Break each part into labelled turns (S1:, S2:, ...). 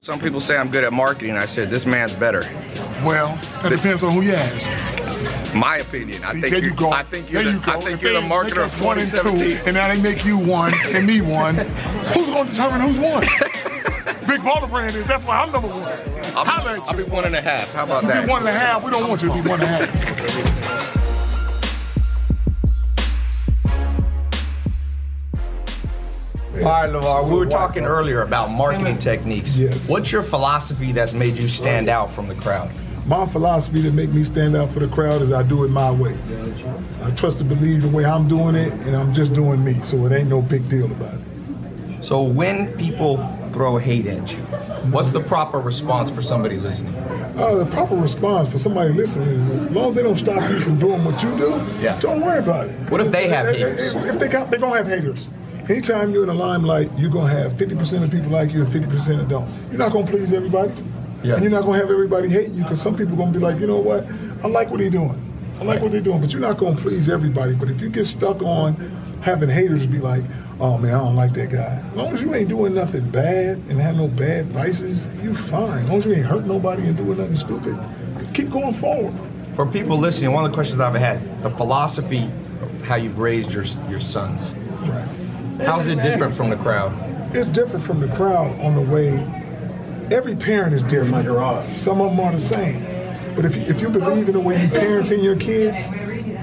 S1: Some people say I'm good at marketing. I said, this man's better.
S2: Well, that depends on who you ask.
S1: My opinion. I think
S2: you're the marketer of 2017. And now they make you one and me one. Who's going to determine who's one? Big Baller Brand is. That's why I'm number one.
S1: I'll be 1.5. How about that?
S2: Be 1.5. We don't want you to be 1.5.
S1: All right, Lavar, we were talking earlier about marketing techniques.
S2: Yes.
S1: What's your philosophy that's made you stand out from the crowd?
S2: My philosophy that make me stand out for the crowd is I do it my way. I trust and believe the way I'm doing it, and I'm just doing me, so it ain't no big deal about it.
S1: So when people throw hate at you, what's the proper response for somebody listening?
S2: The proper response for somebody listening is as long as they don't stop you from doing what you do, don't worry about it.
S1: What if they have haters?
S2: If they're going to have haters. Anytime you're in the limelight, you're going to have 50% of people like you and 50% that don't. You're not going to please everybody. Yeah. And you're not going to have everybody hate you because some people are going to be like, you know what, I like what they're doing. I like what they're doing, but you're not going to please everybody. But if you get stuck on having haters be like, oh man, I don't like that guy. As long as you ain't doing nothing bad and have no bad vices, you fine. As long as you ain't hurt nobody and doing nothing stupid, keep going forward.
S1: For people listening, one of the questions I've had, the philosophy of how you've raised your sons.
S2: Right.
S1: How's it different from the crowd?
S2: It's different from the crowd on the way. Every parent is different. Some of them are the same. But if you believe in the way you parenting your kids,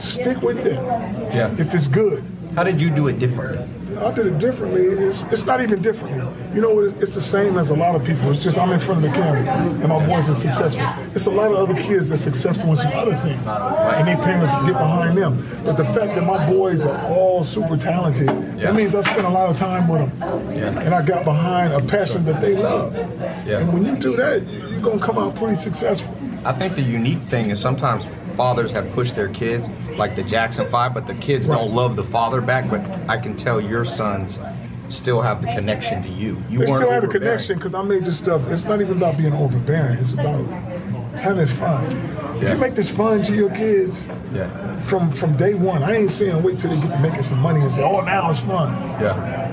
S2: stick with it.
S1: Yeah.
S2: If it's good.
S1: How did you do it differently?
S2: I did it differently. It's not even differently. You know what? It's the same as a lot of people. It's just I'm in front of the camera and my boys are successful. It's a lot of other kids that's successful in some other things, and their parents get behind them. But the fact that my boys are all super talented, that means I spent a lot of time with them, and I got behind a passion that they love. And when you do that, you're gonna come out pretty successful.
S1: I think the unique thing is sometimes fathers have pushed their kids, like the Jackson 5, but the kids don't love the father back. But I can tell your sons still have the connection to you.
S2: They still have a connection because I made this stuff. It's not even about being overbearing. It's about having fun. If you make this fun to your kids from day one, I ain't saying wait till they get to making some money and say, oh, now it's fun.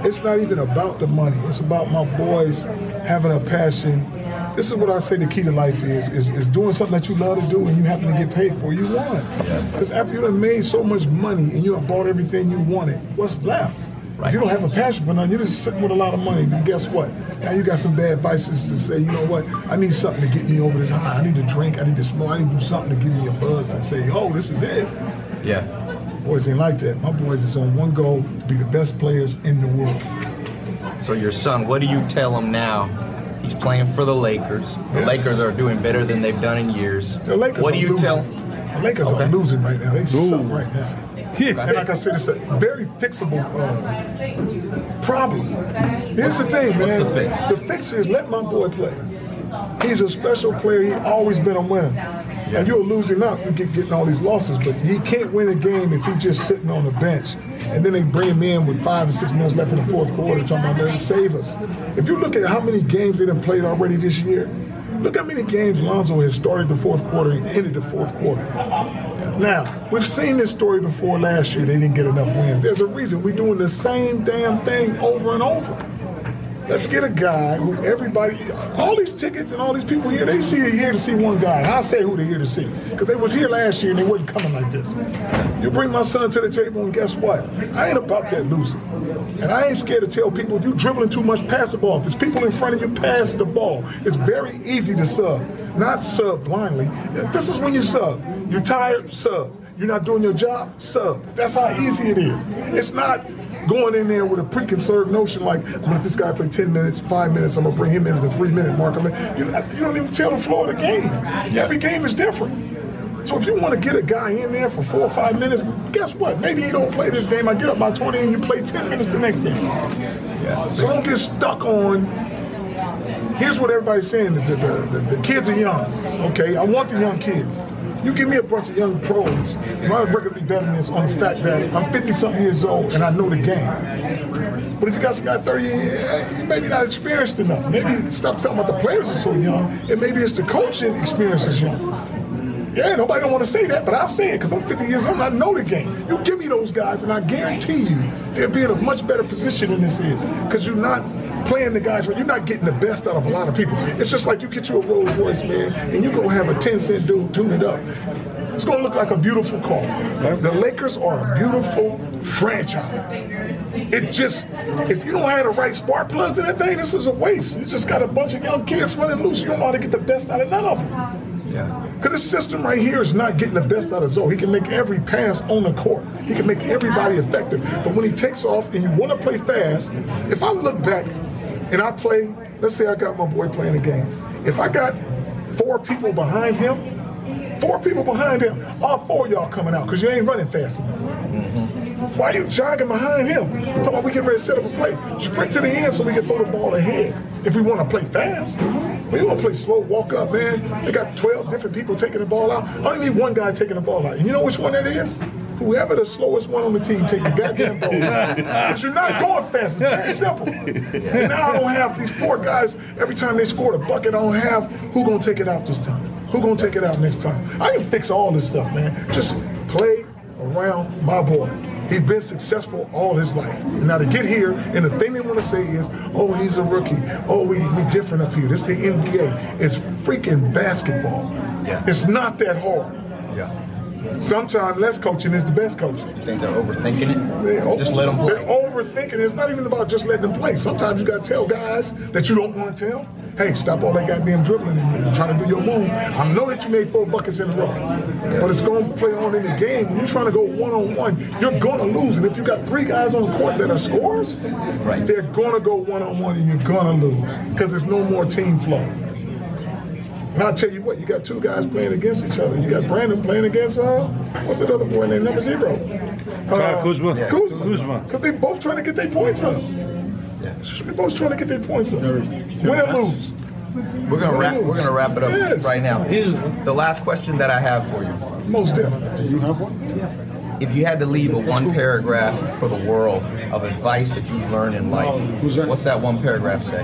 S2: It's not even about the money. It's about my boys having a passion. This is what I say the key to life is doing something that you love to do and you happen to get paid for, you want it. Because after you done made so much money and you have bought everything you wanted, what's left? If you don't have a passion for nothing, you're just sitting with a lot of money, then guess what? Now you got some bad vices to say, you know what, I need something to get me over this high. I need to drink, I need to smoke, I need to do something to give me a buzz and say, oh, this is it. Boys ain't like that. My boys is on one goal, to be the best players in the world.
S1: So your son, what do you tell him now? He's playing for the Lakers. The Lakers are doing better than they've done in years.
S2: The Lakers
S1: what do you tell?
S2: The Lakers are losing right now. They suck right now. And like I said, it's a very fixable problem. Here's the thing, man.
S1: What's the fix?
S2: The fix is let my boy play. He's a special player. He's always been a winner. And you'll lose him out. You keep getting all these losses, but he can't win a game if he's just sitting on the bench. And then they bring him in with 5 or 6 minutes left in the fourth quarter, talking about letting save us. If you look at how many games they done played already this year, look how many games Lonzo has started the fourth quarter and ended the fourth quarter. Now, we've seen this story before last year. They didn't get enough wins. There's a reason. We're doing the same damn thing over and over. Let's get a guy who everybody, all these tickets and all these people here, they see here to see one guy. And I'll say who they're here to see. Because they was here last year and they wasn't coming like this. You bring my son to the table and guess what? I ain't about that losing. And I ain't scared to tell people if you dribbling too much, pass the ball. If there's people in front of you, pass the ball. It's very easy to sub, not sub blindly. This is when you sub. You're tired, sub. You're not doing your job, sub. That's how easy it is. It's not going in there with a preconceived notion like, I'm gonna let this guy play 10 minutes, 5 minutes, I'm gonna bring him in at the 3-minute mark. You don't even tell the floor of the game. Every game is different. So if you want to get a guy in there for 4 or 5 minutes, guess what? Maybe he don't play this game, I get up by 20 and you play 10 minutes the next game. So don't get stuck on, here's what everybody's saying, the kids are young, okay? I want the young kids. You give me a bunch of young pros, my record will be better than this on the fact that I'm 50-something years old and I know the game. But if you got some guy 30, you maybe not experienced enough. Maybe stop talking about the players are so young, and maybe it's the coaching experience is young. Yeah, nobody don't want to say that, but I'll say it because I'm 50 years old and I know the game. You give me those guys and I guarantee you they'll be in a much better position than this is because you're not playing the guys where you're not getting the best out of a lot of people. It's just like you get you a Rolls Royce, man, and you go have a 10-cent dude tune it up. It's going to look like a beautiful car. The Lakers are a beautiful franchise. It just, if you don't have the right spark plugs in that thing, this is a waste. You just got a bunch of young kids running loose. You don't know how to get the best out of none of them.
S1: Yeah.
S2: Because this system right here is not getting the best out of Zoe. He can make every pass on the court. He can make everybody effective. But when he takes off and you want to play fast, if I look back and I play, let's say I got my boy playing a game. If I got 4 people behind him, all 4 of y'all coming out because you ain't running fast enough. Why are you jogging behind him? Talking about we getting ready to set up a play. Sprint to the end so we can throw the ball ahead. If we want to play fast, we want to play slow, walk up, man. They got 12 different people taking the ball out. I only need one guy taking the ball out. And you know which one that is? Whoever the slowest one on the team take the goddamn ball out. But you're not going fast. It's very simple. And now I don't have these 4 guys, every time they score a bucket, I don't have who gonna take it out this time. Who gonna take it out next time? I can fix all this stuff, man. Just play around my boy. He's been successful all his life. Now to get here, and the thing they want to say is, oh, he's a rookie. Oh, we different up here. This is the NBA. It's freaking basketball.
S1: Yeah.
S2: It's not that hard.
S1: Yeah.
S2: Sometimes less coaching is the best coaching.
S1: You think they're overthinking it? Just let them play.
S2: They're overthinking it. It's not even about just letting them play. Sometimes you got to tell guys that you don't want to tell, hey, stop all that goddamn dribbling and trying to do your move. I know that you made 4 buckets in a row, but it's going to play on in the game. When you're trying to go one-on-one, you're going to lose. And if you got 3 guys on the court that are scorers, they're going to go one-on-one and you're going to lose because there's no more team flow. And I'll tell you what, you got 2 guys playing against each other. You got Brandon playing against, what's that other boy named number 0?
S3: Kuzma.
S2: Kuzma. Because they both trying to get their points up. They're both trying to get their points up. Win or lose.
S1: We're gonna wrap it up right now. The last question that I have for you.
S2: Most definitely.
S3: Do you have one?
S1: If you had to leave a 1 paragraph for the world of advice that you've learned in life, what's that 1 paragraph say?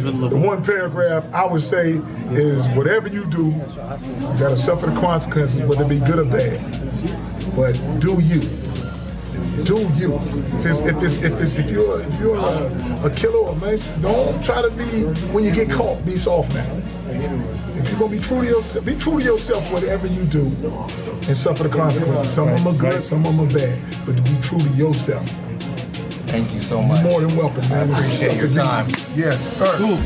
S2: The 1 paragraph I would say is whatever you do, you gotta suffer the consequences, whether it be good or bad. But do you. Do you. If you're a killer or mason, don't try to be, when you get caught, be soft now. If you're gonna be true to yourself whatever you do and suffer the consequences. Some of them are good, some of them are bad, but to be true to yourself.
S1: Thank you so much.
S2: You're more than welcome, man.
S1: I appreciate your time.
S2: Yes.
S3: Cool.